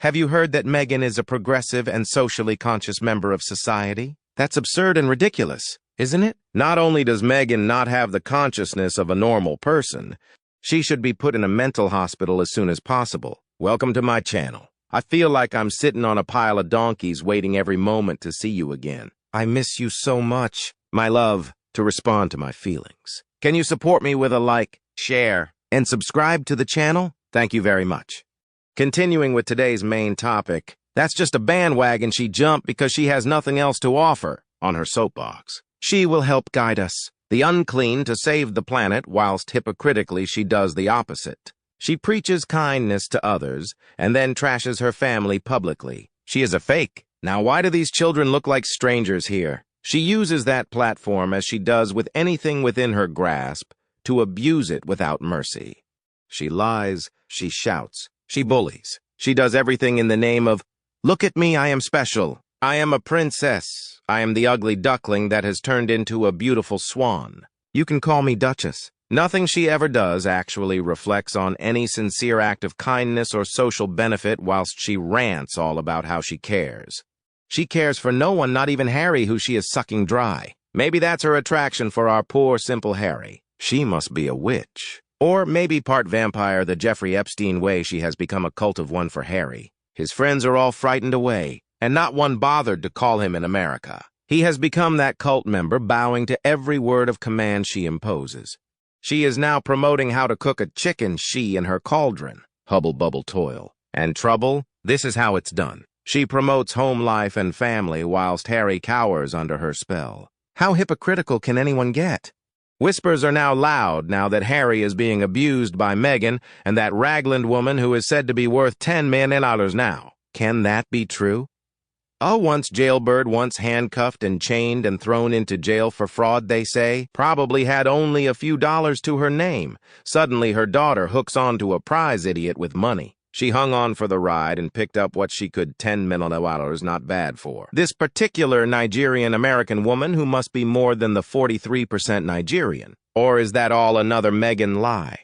Have you heard that Meghan is a progressive and socially conscious member of society? That's absurd and ridiculous, isn't it? Not only does Meghan not have the consciousness of a normal person, she should be put in a mental hospital as soon as possible. Welcome to my channel. I feel like I'm sitting on a pile of donkeys waiting every moment to see you again. I miss you so much, my love. To respond to my feelings, can you support me with a like, share, and subscribe to the channel? Thank you very much. Continuing with today's main topic, that's just a bandwagon she jumped because she has nothing else to offer on her soapbox. She will help guide us, the unclean, to save the planet, whilst hypocritically she does the opposite. She preaches kindness to others and then trashes her family publicly. She is a fake. Now, why do these children look like strangers here? She uses that platform, as she does with anything within her grasp, to abuse it without mercy. She lies, she shouts, she bullies. She does everything in the name of, "Look at me, I am special. I am a princess. I am the ugly duckling that has turned into a beautiful swan. You can call me Duchess." Nothing she ever does actually reflects on any sincere act of kindness or social benefit, whilst she rants all about how she cares. She cares for no one, not even Harry, who she is sucking dry. Maybe that's her attraction for our poor, simple Harry. She must be a witch. Or maybe part vampire, the Jeffrey Epstein way. She has become a cult of one for Harry. His friends are all frightened away, and not one bothered to call him in America. He has become that cult member, bowing to every word of command she imposes. She is now promoting how to cook a chicken, she and her cauldron. Hubble bubble toil. And trouble, this is how it's done. She promotes home life and family, whilst Harry cowers under her spell. How hypocritical can anyone get? Whispers are now loud now that Harry is being abused by Meghan and that Ragland woman who is said to be worth $10 million now. Can that be true? A once jailbird, once handcuffed and chained and thrown into jail for fraud, they say, probably had only a few dollars to her name. Suddenly her daughter hooks on to a prize idiot with money. She hung on for the ride and picked up what she could, $10 million, not bad for. This particular Nigerian-American woman, who must be more than the 43% Nigerian. Or is that all another Meghan lie?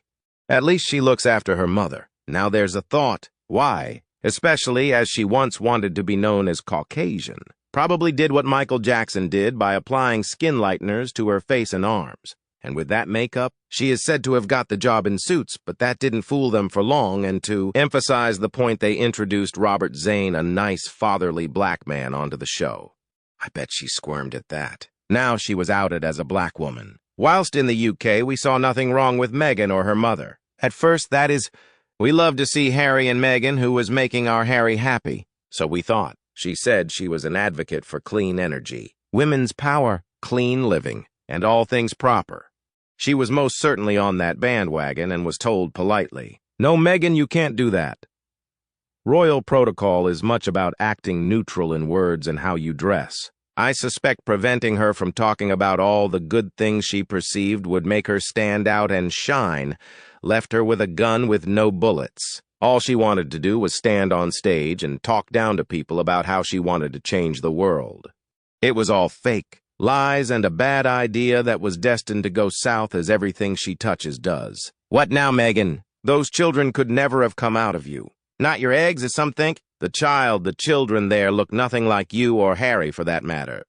At least she looks after her mother. Now there's a thought. Why? Especially as she once wanted to be known as Caucasian. Probably did what Michael Jackson did by applying skin lighteners to her face and arms. And with that makeup, she is said to have got the job in Suits, but that didn't fool them for long, and to emphasize the point, they introduced Robert Zane, a nice, fatherly black man, onto the show. I bet she squirmed at that. Now she was outed as a black woman. Whilst in the UK, we saw nothing wrong with Meghan or her mother. At first, that is, we loved to see Harry and Meghan, who was making our Harry happy. So we thought. She said she was an advocate for clean energy, women's power, clean living, and all things proper. She was most certainly on that bandwagon and was told politely, "No, Meghan, you can't do that." Royal protocol is much about acting neutral in words and how you dress. I suspect preventing her from talking about all the good things she perceived would make her stand out and shine, left her with a gun with no bullets. All she wanted to do was stand on stage and talk down to people about how she wanted to change the world. It was all fake. Lies and a bad idea that was destined to go south, as everything she touches does. What now, Meghan? Those children could never have come out of you. Not your eggs, as some think. The children there look nothing like you or Harry, for that matter.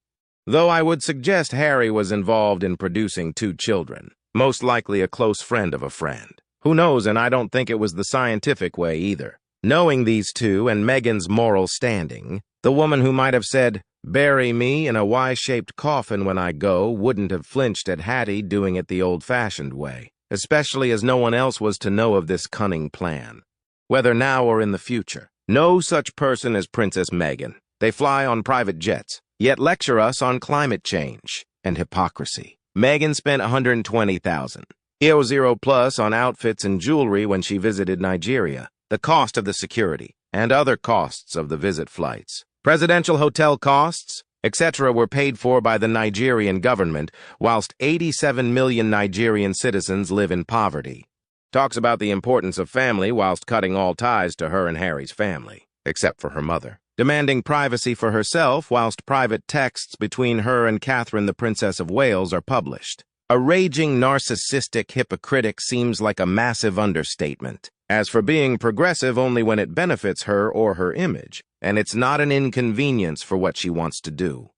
Though I would suggest Harry was involved in producing 2 children. Most likely a close friend of a friend. Who knows, and I don't think it was the scientific way either. Knowing these two and Meghan's moral standing, the woman who might have said, "Bury me in a Y-shaped coffin when I go," wouldn't have flinched at Hattie doing it the old-fashioned way, especially as no one else was to know of this cunning plan, whether now or in the future. No such person as Princess Meghan. They fly on private jets, yet lecture us on climate change and hypocrisy. Meghan spent $120,000, €0+ on outfits and jewelry when she visited Nigeria, the cost of the security, and other costs of the visit flights. Presidential hotel costs, etc. were paid for by the Nigerian government, whilst 87 million Nigerian citizens live in poverty. Talks about the importance of family whilst cutting all ties to her and Harry's family, except for her mother. Demanding privacy for herself whilst private texts between her and Catherine, the Princess of Wales, are published. A raging, narcissistic hypocritic seems like a massive understatement. As for being progressive only when it benefits her or her image, and it's not an inconvenience for what she wants to do.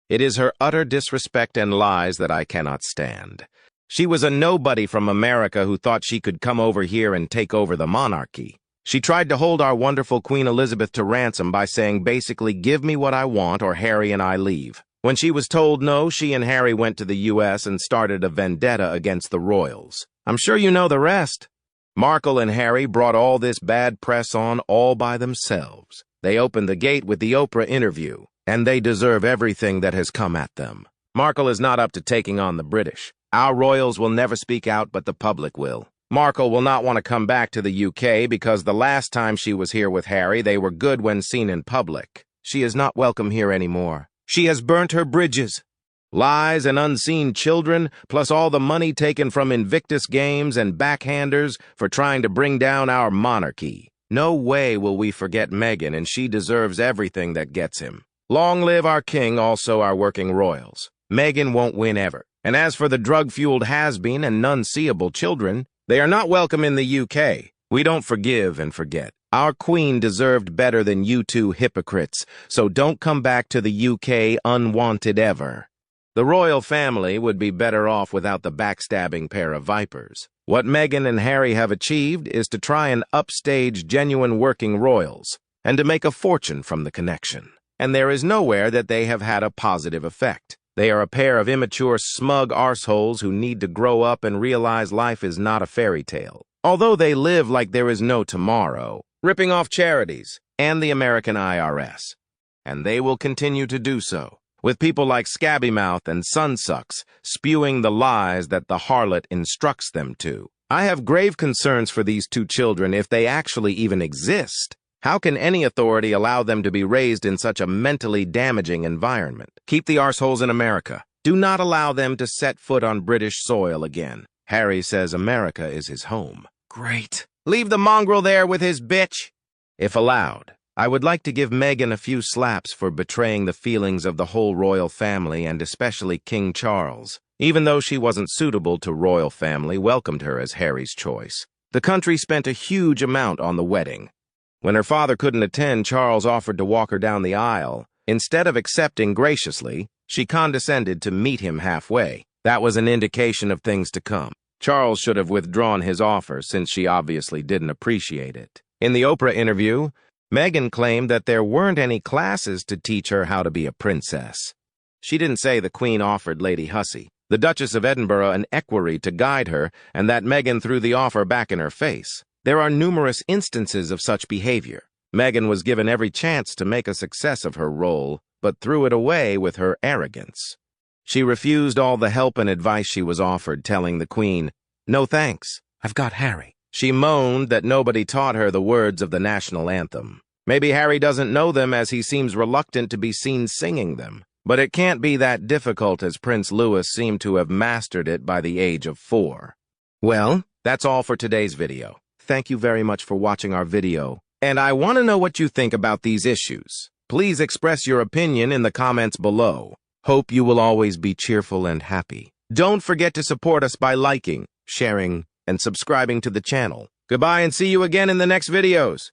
It is her utter disrespect and lies that I cannot stand. She was a nobody from America who thought she could come over here and take over the monarchy. She tried to hold our wonderful Queen Elizabeth to ransom by saying basically, give me what I want or Harry and I leave. When she was told no, she and Harry went to the US and started a vendetta against the royals. I'm sure you know the rest. Markle and Harry brought all this bad press on all by themselves. They opened the gate with the Oprah interview, and they deserve everything that has come at them. Markle is not up to taking on the British. Our royals will never speak out, but the public will. Markle will not want to come back to the UK because the last time she was here with Harry, they were good when seen in public. She is not welcome here anymore. She has burnt her bridges. Lies and unseen children, plus all the money taken from Invictus Games and backhanders for trying to bring down our monarchy. No way will we forget Meghan, and she deserves everything that gets him. Long live our king, also our working royals. Meghan won't win ever. And as for the drug-fueled has-been and none-seeable children, they are not welcome in the UK. We don't forgive and forget. Our queen deserved better than you two hypocrites, so don't come back to the UK unwanted ever. The royal family would be better off without the backstabbing pair of vipers. What Meghan and Harry have achieved is to try and upstage genuine working royals, and to make a fortune from the connection. And there is nowhere that they have had a positive effect. They are a pair of immature, smug arseholes who need to grow up and realize life is not a fairy tale. Although they live like there is no tomorrow, ripping off charities and the American IRS. And they will continue to do so, with people like Scabbymouth and Sunsucks spewing the lies that the harlot instructs them to. I have grave concerns for these two children if they actually even exist. How can any authority allow them to be raised in such a mentally damaging environment? Keep the arseholes in America. Do not allow them to set foot on British soil again. Harry says America is his home. Great. Leave the mongrel there with his bitch. If allowed, I would like to give Meghan a few slaps for betraying the feelings of the whole royal family and especially King Charles. Even though she wasn't suitable to royal family, welcomed her as Harry's choice. The country spent a huge amount on the wedding. When her father couldn't attend, Charles offered to walk her down the aisle. Instead of accepting graciously, she condescended to meet him halfway. That was an indication of things to come. Charles should have withdrawn his offer since she obviously didn't appreciate it. In the Oprah interview, Meghan claimed that there weren't any classes to teach her how to be a princess. She didn't say the Queen offered Lady Hussey, the Duchess of Edinburgh, an equerry to guide her, and that Meghan threw the offer back in her face. There are numerous instances of such behavior. Meghan was given every chance to make a success of her role, but threw it away with her arrogance. She refused all the help and advice she was offered, telling the Queen, "No thanks, I've got Harry." She moaned that nobody taught her the words of the national anthem. Maybe Harry doesn't know them as he seems reluctant to be seen singing them. But it can't be that difficult as Prince Louis seemed to have mastered it by the age of 4. Well, that's all for today's video. Thank you very much for watching our video, and I want to know what you think about these issues. Please express your opinion in the comments below. Hope you will always be cheerful and happy. Don't forget to support us by liking, sharing, and subscribing to the channel. Goodbye and see you again in the next videos.